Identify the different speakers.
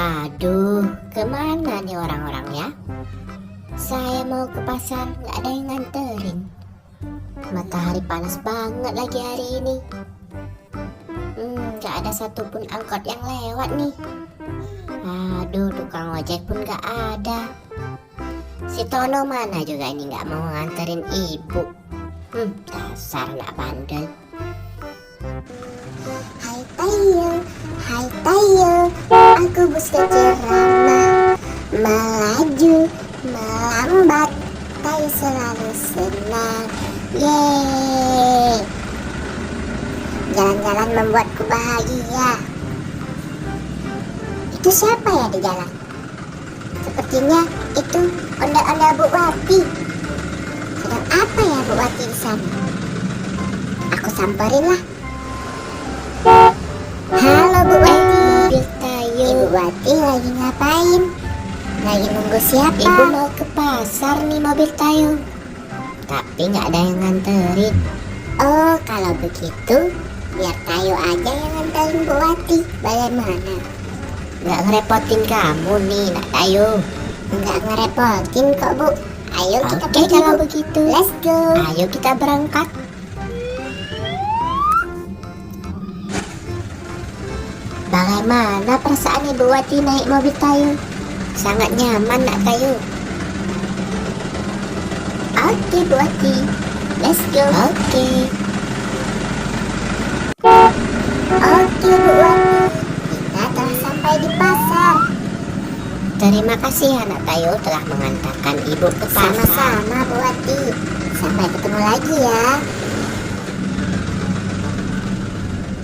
Speaker 1: Aduh, kemana nih orang-orangnya? Saya mau ke pasar, nggak ada yang nganterin. Matahari panas banget lagi hari ini. Nggak ada satupun angkot yang lewat nih. Aduh, tukang ojek pun nggak ada. Si Tono mana juga ini nggak mau nganterin ibu. Dasar anak bandel.
Speaker 2: Hai Tayo, aku bus kecil ramah, melaju, melambat, Tayo selalu senang, yeay. Jalan-jalan membuatku bahagia. Itu siapa ya di jalan? Sepertinya itu onda-onda Bu Wati. Sedang apa ya Bu Wati di sana? Aku samperin lah. Halo Bu Wati.
Speaker 1: Mobil Tayo.
Speaker 2: Ibu Wati lagi ngapain? Lagi nunggu siapa?
Speaker 1: Ibu mau ke pasar nih mobil Tayo. Tapi nggak ada yang nganterin.
Speaker 2: Oh, kalau begitu biar Tayo aja yang nganterin Bu Wati. Bagaimana?
Speaker 1: Nggak ngerepotin kamu nih, Nak Tayo.
Speaker 2: Nggak ngerepotin kok Bu. Ayo kita
Speaker 1: Oke,
Speaker 2: pergi
Speaker 1: kalau
Speaker 2: Bu.
Speaker 1: begitu.
Speaker 2: Let's go.
Speaker 1: Ayo kita berangkat. Bagaimana perasaan Ibu Wati naik mobil Tayo? Sangat nyaman, Nak Tayo.
Speaker 2: Oke Bu Wati, let's go.
Speaker 1: Oke.
Speaker 2: Oke Bu Wati, kita telah sampai di pasar.
Speaker 1: Terima kasih Anak Tayo telah mengantarkan Ibu ke pasar.
Speaker 2: Sama-sama Bu Wati. Sampai ketemu lagi ya.